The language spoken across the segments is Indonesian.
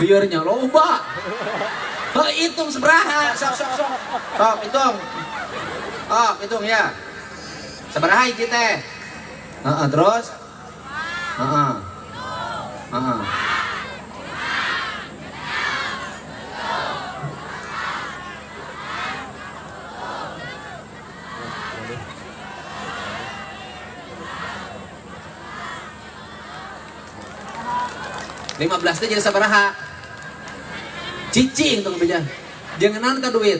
biarnya loba. Hitung seberaha, sok. Hitung. Hitung ya. Seberaha hiji teh? Terus? 15 teh jadi sabaraha? Cicing tuh beja. Jangan naon ka duit.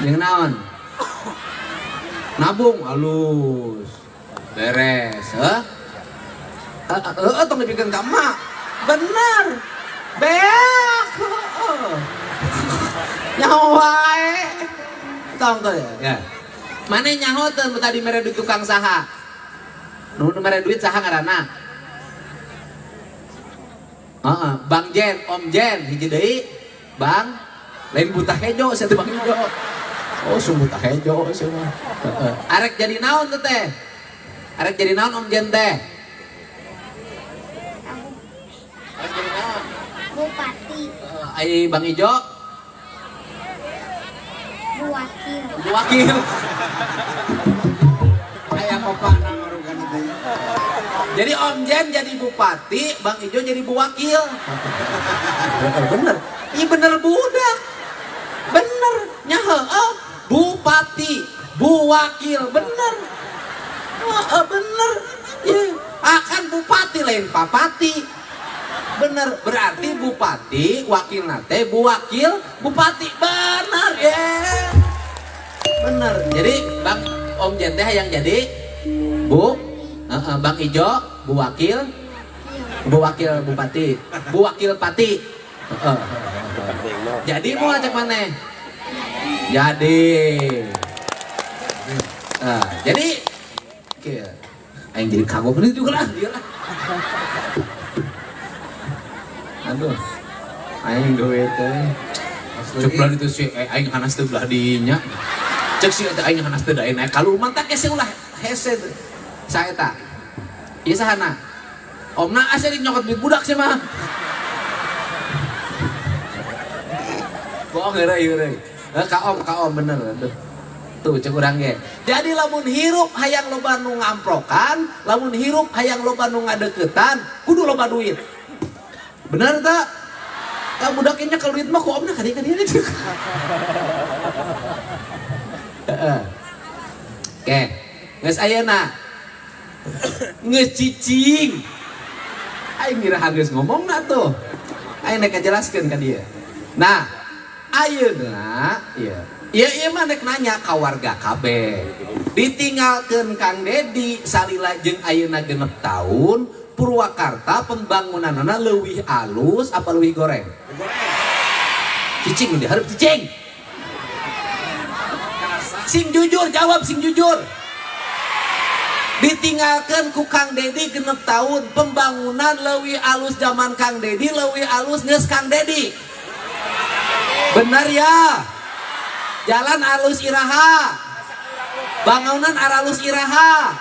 Jangan naon. Nabung halus. Beres, tong dipikeun ka emak. Bener. Beak. Nyaho wae. Tong tuh ya. Mane nyaho teh tadi mere duit tukang saha? Nu mere duit saha ngaranna? Bang Jen, Om Jen, hiji deui, Bang, lain buta hejo, saya Bang Hejo. Oh, sung buta hejo, semua. Arek jadi naon tuh teh? Arek jadi naon Om Jen teh? Arek jadi naon? Bupati. Ai Bang Ijo? Buwakil. Buwakil. Aya papa namarugan itu. Jadi Om Jen jadi bupati, Bang Ijo jadi buwakil. Bener, iya bener budak. Bener, nyahe, bupati, buwakil, bener. Bener, ya. Akan bupati lain papati. Bener, berarti bupati, wakil nate, buwakil, bupati. Bener, ya. Bener, jadi Bang Om Jen teh yang jadi Bang Ijo, buwakil bupati, buwakil pati. Jadi mau ajak mana? Jadi, jadi, aing jadi kagok ini juga lah, Aduh, aing duit teh. Coba itu sih, aing hanas teh belah dinya. Cek sih ada aing hanas teh dae naik kalau mantak hese ulah hese saya tak. Iya sahana. Omna asli nyokot duit budak sih mah. Bohong euy. Ka om bener tuh. Tuh cek urang ge. Jadi lamun hirup hayang loba nu ngamprokan, lamun hirup hayang loba nu ngadeukeutan, kudu loba duit. Bener tak? Ka budaknya kalau duit mah ku omna ka dieu Oke, geus ayeuna geus cicing. Aing ngira geus ngomongna tuh. Aing nek jelaskeun ka dieu. Nah, ayeuna ieu mah nek nanya ka warga kabeh. Ditinggalkeun Kang Dedi salila jeung ayeuna 6 tahun, Purwakarta pembangunanna leuwih alus apa leuwih goreng? Cicing di hareup cicing. Sing jujur jawab, sing jujur. Ditinggalkan ku Kang Dedi 6 tahun, pembangunan leuwih alus zaman Kang Dedi, leuwih alus geus Kang Dedi. Benar ya? Jalan alus iraha, bangunan aralus iraha,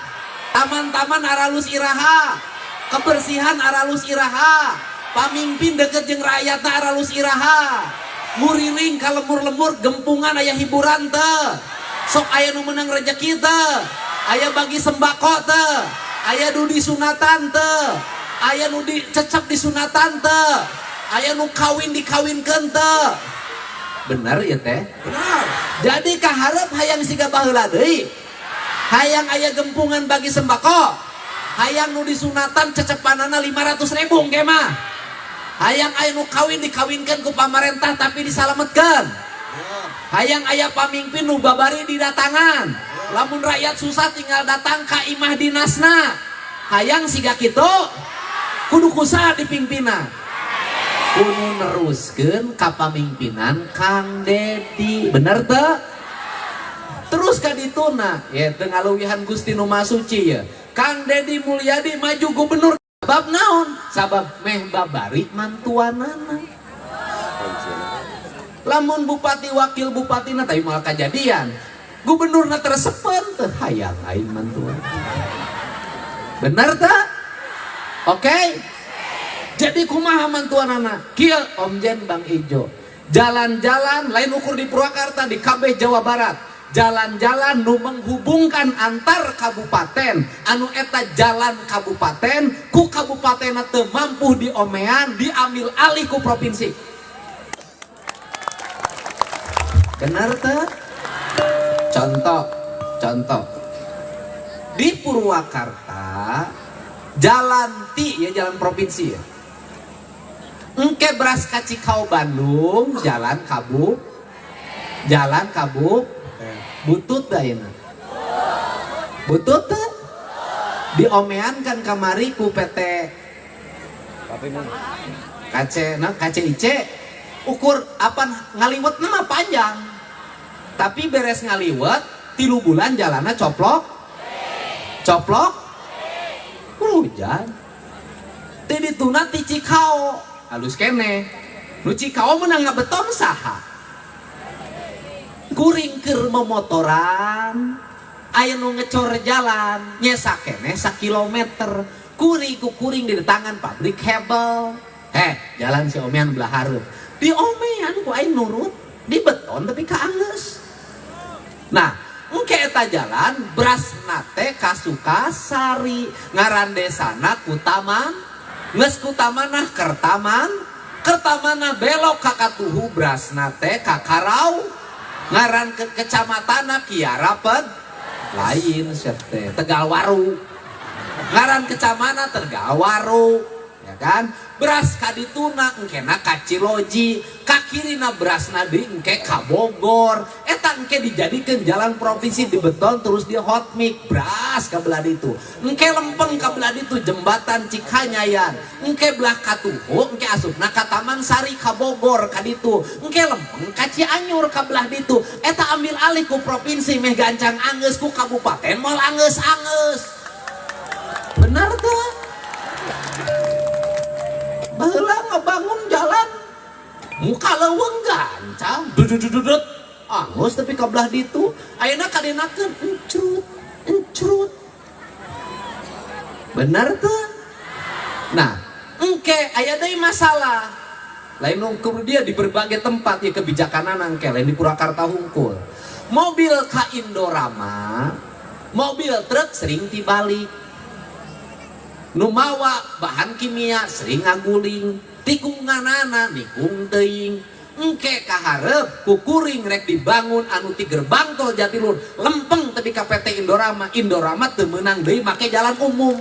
taman-taman aralus iraha, kebersihan aralus iraha, pamimpin deket jeung rakyatna aralus iraha, muriling ka lemur-lemur gempungan aya hiburan teh. Sok aya nu menang rezeki teh, aya bagi sembako teh, aya nu disunatan teh, aya nu dicecep disunatan teh, aya nu kawin dikawinkeun teh. Bener ya teh? Benar. Jadi kaharep hayang siga baheula deui. Hayang aya gempungan bagi sembako. Hayang nu disunatan cecepanana 500.000 engke mah. Hayang aya nu kawin dikawinkeun ku pamarentah tapi disalametkeun. Hayang aya pamimpin nu babari didatangan. Lamun rakyat susah tinggal datang ka imah dinasna. Hayang siga kitu kudu kusaha dipimpinna. Kudu neruskeun ka pamimpinan Kang Dedi. Bener teu? Terus ka dituna ya teu ngaluwihan Gusti Nu Maha Suci ya. Kang Dedi Mulyadi maju gubernur sabab naon? Sabab meh babari mantuanana. Lamun bupati wakil bupatina tapi malah kejadian gubernurna teresepen teu hayang aing mantuan. Bener teu? Oke? Jadi kumaha mantuanana kieu Om Jen Bang Ijo, jalan-jalan lain ukur di Purwakarta di KB Jawa Barat, jalan-jalan nu menghubungkan antar kabupaten anu eta jalan kabupaten ku kabupaten teu mampu diomean diambil alih ku provinsi. Benar teh? Contoh di Purwakarta jalan jalan provinsi ya. Engke beras kacikau Bandung jalan kabu butut dayeuna. Butut teh diomeankan kamari ku PT KCIC ukur apa ngaliwet nama panjang. Tapi beres ngaliwet 3 bulan jalannya coplok hujan. Tadi tuna ti Cikao halus kene nu Cikao menang ngabeton saha kuring keur memotoran aya nu ngecor jalan nyesa kene 1 kilometer kuring di tangan pabrik hebel jalan si omean belah hareup di omean ku aing nurut di beton tapi kaanggeus. Nah engke eta jalan beras nate ka Sukasari ngaran desana Kutaman geus Kutamanah Kertamana belok ka Katuhu beras nate ka Karau ngaran ke kecamatan Kiaraped lain sete Tegalwaru ngaran kecamatan Tegalwaru ya kan beras kadituna engkena ka Ciloji kakirina beras nadi engke ka Bogor eta engke dijadikeun jalan provinsi di beton terus di hot mix beras ka belah ditu engke lempeng ka belah ditu jembatan Cikanyayan engke belah Katuhu engke asupna ka Taman Sari ka Bogor ka ditu engke lempeng ka Cianjur ka belah ditu eta ambil alih ku provinsi meh gancang anggeus ku kabupaten moal anggeus bener tuh. Baheula ngebangun jalan muka leuweung gancang dudut angus tapi ka belah ditu ayeuna kadenakeun encrut bener tuh. Nah engke aya deui masalah lain ukur dia di berbagai tempat ya kebijakananan engke lain di Purwakarta hungkul mobil ka Indorama mobil truk sering tibalik nu mawa bahan kimia sering ngaguling tikunganana nikung teuing engke kaharep kukuring rek dibangun anu ti gerbang tol Jatiluhur lempeng tapi ka PT Indorama teu meunang deui make jalan umum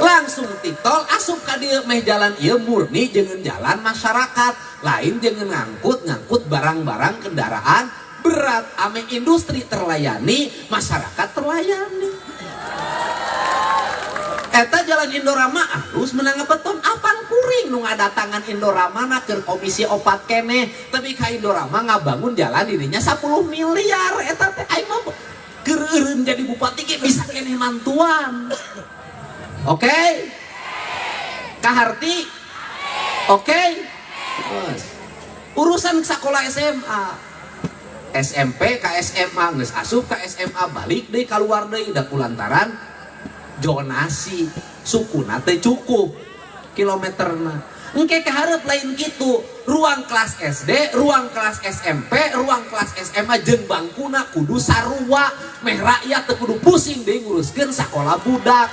langsung ti tol asup ka dieu meh jalan ieu murni jeung jalan masyarakat lain jeung ngangkut barang-barang kendaraan berat ame industri terlayani masyarakat terlayani. Eta jalan Indorama halus menang beton apang kuring nu ngadatangan Indorama na keur komisi opat kene tapi ka Indorama ngabangun jalan dirinya 10 miliar eta teh aing mah keur eureun jadi bupati ge bisa keneh mantuan. Oke? Kaharti? Oke? Urusan sekolah SMA SMP ka SMA geus asup ka SMA balik deui kaluar deui da kulantaran zonasi sukuna teh cukup kilometerna engke kaharep lain gitu ruang kelas SD, ruang kelas SMP, ruang kelas SMA jeung bangkuna kudu sarua meh rakyat teu kudu pusing deui nguruskeun sakola budak.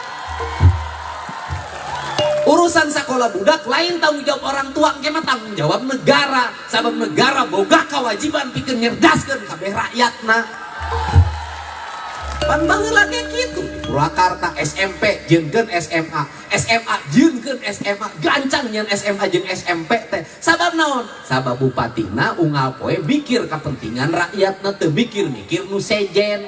Urusan sakola budak lain tanggung jawab orang tua engke mah tanggung jawab negara sabab negara boga kewajiban pikeun nyerdaskeun kabeh rakyatna. Pan baheula ge kitu di Purwakarta SMP jeung SMA jeung SMA gancang nyen SMA jeung SMP teh sabab naon sabab bupatina unggal poe mikir kepentingan rakyatna teu mikir nu sejen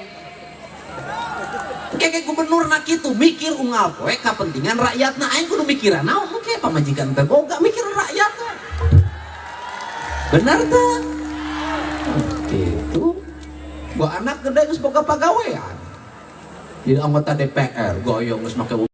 kayak gubernurna kitu mikir unggal poe kepentingan rakyatna aing kudu mikiran naon oke pamajikan teh boga mikir rakyatna bener teh gitu gua anak gede geus boga pagawean jadi anggota DPR goyong geus make